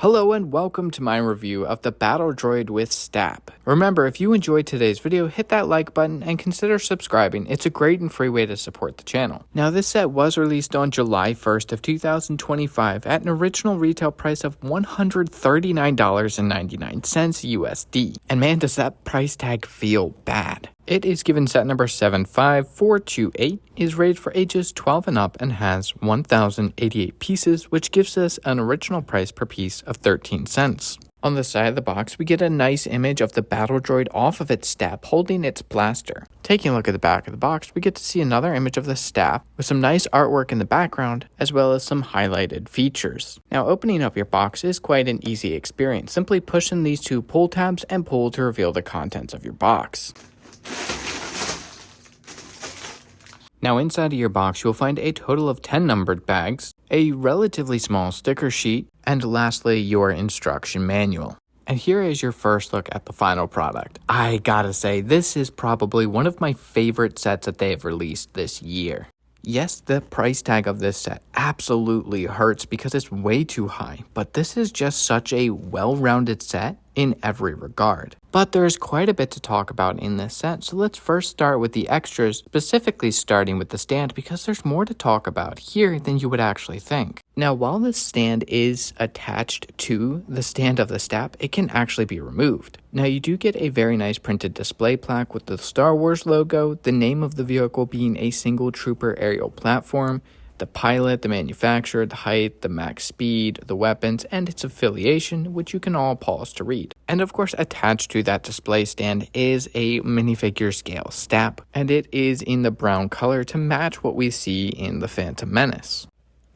Hello and welcome to my review of the Battle Droid with STAP. Remember, if you enjoyed today's video, hit that like button and consider subscribing. It's a great and free way to support the channel. Now, this set was released on July 1st of 2025 at an original retail price of $139.99 USD. And man, does that price tag feel bad. It is given set number 75428, is rated for ages 12 and up, and has 1,088 pieces, which gives us an original price per piece of 13 cents. On the side of the box, we get a nice image of the Battle Droid off of its STAP holding its blaster. Taking a look at the back of the box, we get to see another image of the STAP with some nice artwork in the background, as well as some highlighted features. Now, opening up your box is quite an easy experience. Simply push in these two pull tabs and pull to reveal the contents of your box. Now, inside of your box, you'll find a total of 10 numbered bags, a relatively small sticker sheet, and lastly, your instruction manual. And here is your first look at the final product. I gotta say, this is probably one of my favorite sets that they have released this year. Yes, the price tag of this set absolutely hurts because it's way too high, but this is just such a well-rounded set in every regard. But there's quite a bit to talk about in this set, so let's first start with the extras, specifically starting with the stand, because there's more to talk about here than you would actually think. Now, while this stand is attached to the stand of the STAP, it can actually be removed. Now, you do get a very nice printed display plaque with the Star Wars logo, the name of the vehicle being a single trooper aerial platform, the pilot, the manufacturer, the height, the max speed, the weapons, and its affiliation, which you can all pause to read. And of course, attached to that display stand is a minifigure scale STAP, and it is in the brown color to match what we see in The Phantom Menace.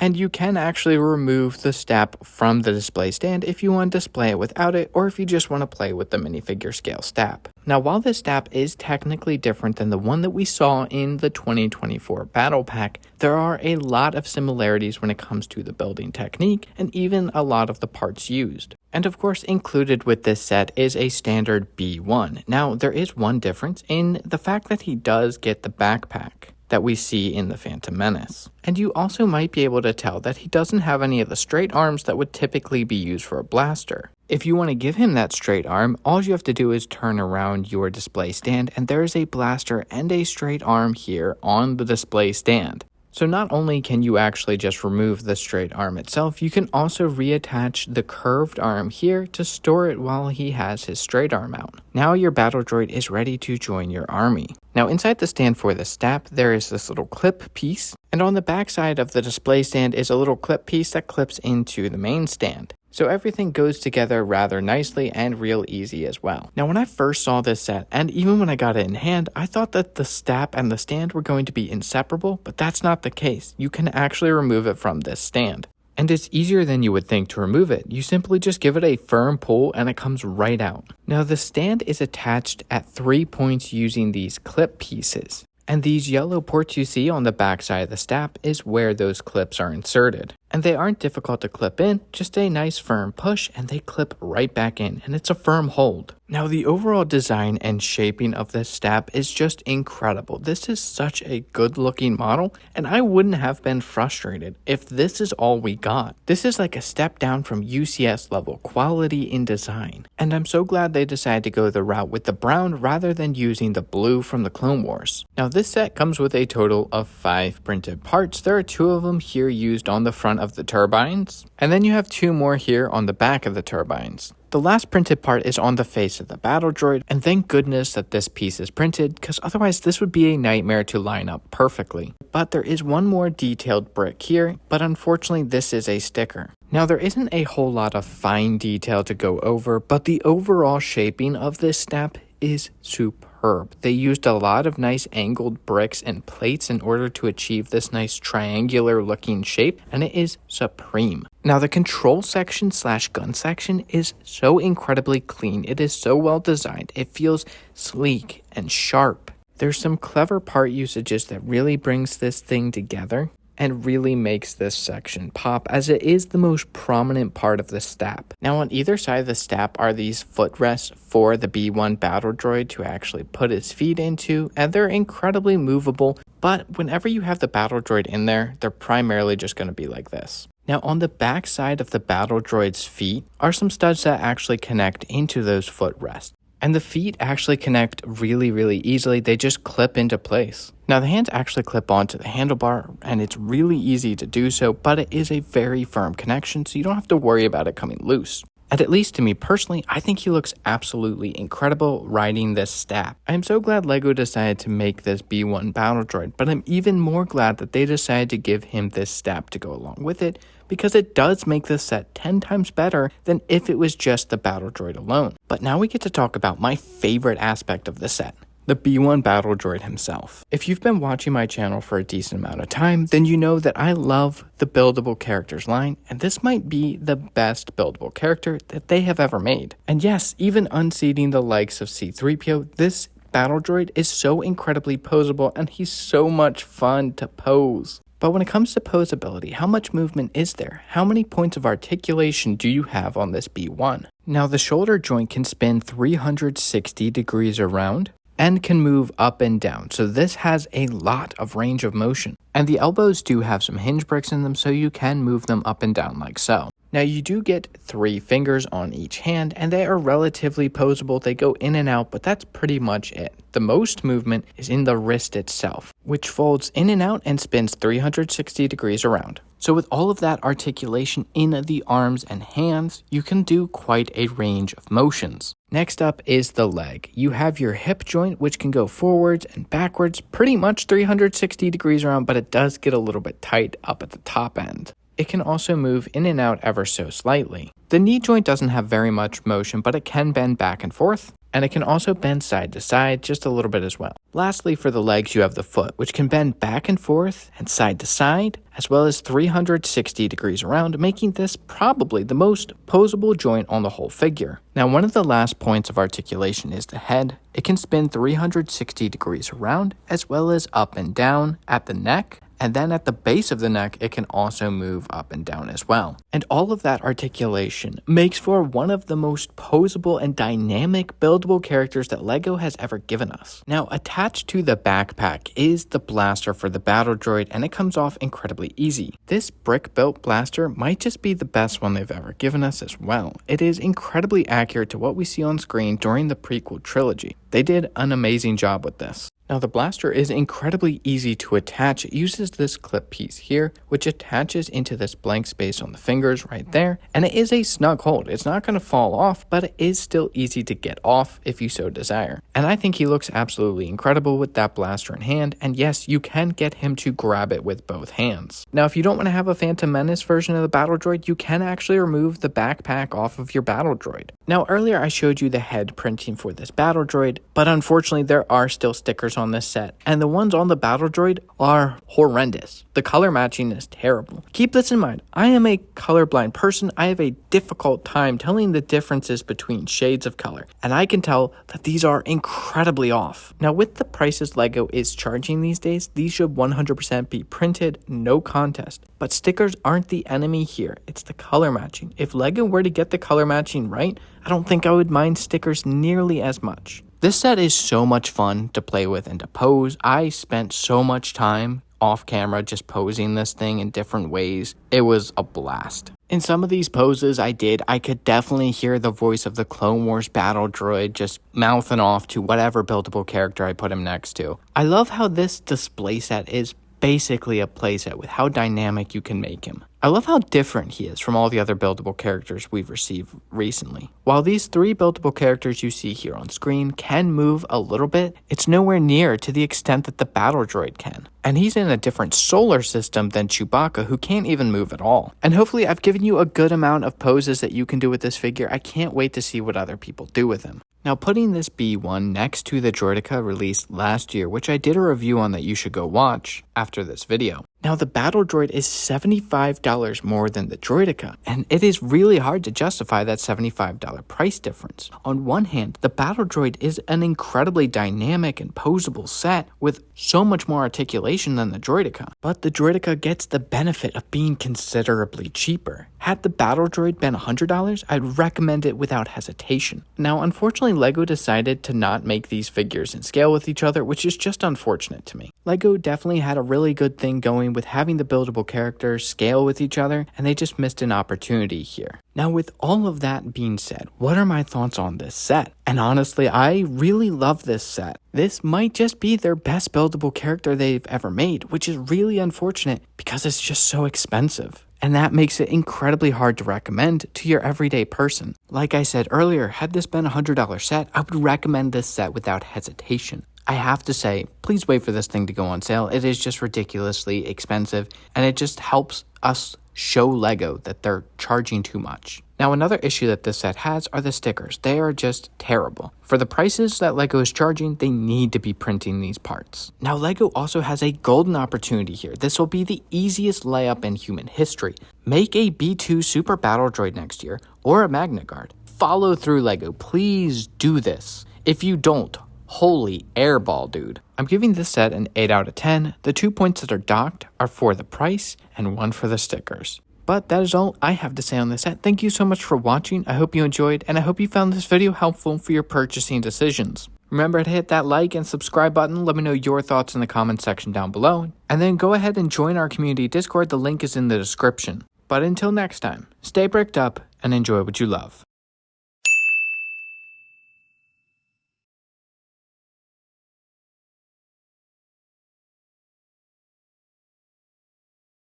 And you can actually remove the STAP from the display stand if you want to display it without it, or if you just want to play with the minifigure scale STAP. Now, while this STAP is technically different than the one that we saw in the 2024 Battle Pack, there are a lot of similarities when it comes to the building technique and even a lot of the parts used. And of course, included with this set is a standard B1. Now, there is one difference in the fact that he does get the backpack that we see in The Phantom Menace. And you also might be able to tell that he doesn't have any of the straight arms that would typically be used for a blaster. If you want to give him that straight arm, all you have to do is turn around your display stand, and there is a blaster and a straight arm here on the display stand. So not only can you actually just remove the straight arm itself, you can also reattach the curved arm here to store it while he has his straight arm out. Now your Battle Droid is ready to join your army. Now inside the stand for the STAP, there is this little clip piece, and on the back side of the display stand is a little clip piece that clips into the main stand. So everything goes together rather nicely and real easy as well. Now when I first saw this set, and even when I got it in hand, I thought that the STAP and the stand were going to be inseparable, but that's not the case. You can actually remove it from this stand. And it's easier than you would think to remove it. You simply just give it a firm pull and it comes right out. Now the stand is attached at 3 points using these clip pieces. And these yellow ports you see on the back side of the STAP is where those clips are inserted. And they aren't difficult to clip in, just a nice firm push and they clip right back in, and it's a firm hold. Now the overall design and shaping of this STAP is just incredible. This is such a good looking model, and I wouldn't have been frustrated if this is all we got. This is like a step down from UCS level quality in design. And I'm so glad they decided to go the route with the brown rather than using the blue from the Clone Wars. Now this set comes with a total of 5 printed parts. There are 2 of them here used on the front of the turbines, and then you have 2 more here on the back of the turbines. The last printed part is on the face of the Battle Droid, and thank goodness that this piece is printed, because otherwise this would be a nightmare to line up perfectly. But there is one more detailed brick here, but unfortunately this is a sticker. Now there isn't a whole lot of fine detail to go over, but the overall shaping of this STAP is superb. They used a lot of nice angled bricks and plates in order to achieve this nice triangular looking shape, and it is supreme. Now the control section / gun section is so incredibly clean. It is so well designed. It feels sleek and sharp. There's some clever part usages that really brings this thing together. and really makes this section pop, as it is the most prominent part of the STAP. Now on either side of the STAP are these footrests for the B1 Battle Droid to actually put his feet into, and they're incredibly movable, but whenever you have the Battle Droid in there, they're primarily just going to be like this. Now on the back side of the Battle Droid's feet are some studs that actually connect into those footrests. And the feet actually connect really easily. They just clip into place. Now the hands actually clip onto the handlebar, and it's really easy to do so, but it is a very firm connection, so you don't have to worry about it coming loose. And at least to me personally, I think he looks absolutely incredible riding this STAP. I am so glad LEGO decided to make this B1 Battle Droid, but I'm even more glad that they decided to give him this STAP to go along with it, because it does make this set 10 times better than if it was just the Battle Droid alone. But now we get to talk about my favorite aspect of the set, the B1 Battle Droid himself. If you've been watching my channel for a decent amount of time, then you know that I love the buildable characters line, and this might be the best buildable character that they have ever made. And yes, even unseating the likes of C-3PO, this Battle Droid is so incredibly posable, and he's so much fun to pose. But when it comes to posability, how much movement is there? How many points of articulation do you have on this B1? Now the shoulder joint can spin 360 degrees around and can move up and down, so this has a lot of range of motion. And the elbows do have some hinge bricks in them, so you can move them up and down like so. Now you do get 3 fingers on each hand, and they are relatively posable. They go in and out, but that's pretty much it. The most movement is in the wrist itself, which folds in and out and spins 360 degrees around. So with all of that articulation in the arms and hands, you can do quite a range of motions. Next up is the leg. You have your hip joint, which can go forwards and backwards, pretty much 360 degrees around, but it does get a little bit tight up at the top end. It can also move in and out ever so slightly. The knee joint doesn't have very much motion, but it can bend back and forth, and it can also bend side to side just a little bit as well. Lastly, for the legs, you have the foot, which can bend back and forth and side to side, as well as 360 degrees around, making this probably the most posable joint on the whole figure. Now, one of the last points of articulation is the head. It can spin 360 degrees around, as well as up and down at the neck. And then at the base of the neck, it can also move up and down as well. And all of that articulation makes for one of the most posable and dynamic buildable characters that LEGO has ever given us. Now, attached to the backpack is the blaster for the Battle Droid, and it comes off incredibly easy. This brick-built blaster might just be the best one they've ever given us as well. It is incredibly accurate to what we see on screen during the prequel trilogy. They did an amazing job with this. Now the blaster is incredibly easy to attach. It uses this clip piece here, which attaches into this blank space on the fingers right there, and it is a snug hold. It's not going to fall off, but it is still easy to get off if you so desire. And I think he looks absolutely incredible with that blaster in hand, and yes, you can get him to grab it with both hands. Now if you don't want to have a Phantom Menace version of the Battle Droid, you can actually remove the backpack off of your Battle Droid. Now earlier I showed you the head printing for this Battle Droid, but unfortunately there are still stickers on this set, and the ones on the Battle Droid are horrendous. The color matching is terrible. Keep this in mind. I am a colorblind person. I have a difficult time telling the differences between shades of color, and I can tell that these are incredibly off. Now with the prices LEGO is charging these days, these should 100% be printed, no contest. But stickers aren't the enemy here. It's the color matching. If LEGO were to get the color matching right, I don't think I would mind stickers nearly as much. This set is so much fun to play with and to pose. I spent so much time off camera just posing this thing in different ways. It was a blast. In some of these poses I could definitely hear the voice of the Clone Wars Battle Droid just mouthing off to whatever buildable character I put him next to. I love how this display set is basically a playset with how dynamic you can make him. I love how different he is from all the other buildable characters we've received recently. While these 3 buildable characters you see here on screen can move a little bit, it's nowhere near to the extent that the Battle Droid can. And he's in a different solar system than Chewbacca, who can't even move at all. And hopefully I've given you a good amount of poses that you can do with this figure. I can't wait to see what other people do with him. Now putting this B1 next to the Droideka released last year, which I did a review on that you should go watch, after this video. Now, the Battle Droid is $75 more than the Droideka, and it is really hard to justify that $75 price difference. On one hand, the Battle Droid is an incredibly dynamic and posable set with so much more articulation than the Droideka, but the Droideka gets the benefit of being considerably cheaper. Had the Battle Droid been $100, I'd recommend it without hesitation. Now, unfortunately, LEGO decided to not make these figures in scale with each other, which is just unfortunate to me. LEGO definitely had a really good thing going with having the buildable characters scale with each other, and they just missed an opportunity here. Now, with all of that being said, what are my thoughts on this set? And honestly, I really love this set. This might just be their best buildable character they've ever made, which is really unfortunate because it's just so expensive. And that makes it incredibly hard to recommend to your everyday person. Like I said earlier, had this been a $100 set, I would recommend this set without hesitation. I have to say, please wait for this thing to go on sale. It is just ridiculously expensive, and it just helps us show LEGO that they're charging too much. Now, another issue that this set has are the stickers. They are just terrible. For the prices that LEGO is charging, they need to be printing these parts. Now, LEGO also has a golden opportunity here. This will be the easiest layup in human history. Make a B2 Super Battle Droid next year, or a Magna Guard. Follow through, LEGO. Please do this. If you don't, holy airball, dude. I'm giving this set an 8 out of 10. The 2 points that are docked are for the price and 1 for the stickers. But that is all I have to say on this set. Thank you so much for watching. I hope you enjoyed, and I hope you found this video helpful for your purchasing decisions. Remember to hit that like and subscribe button. Let me know your thoughts in the comment section down below. And then go ahead and join our community Discord. The link is in the description. But until next time, stay bricked up and enjoy what you love.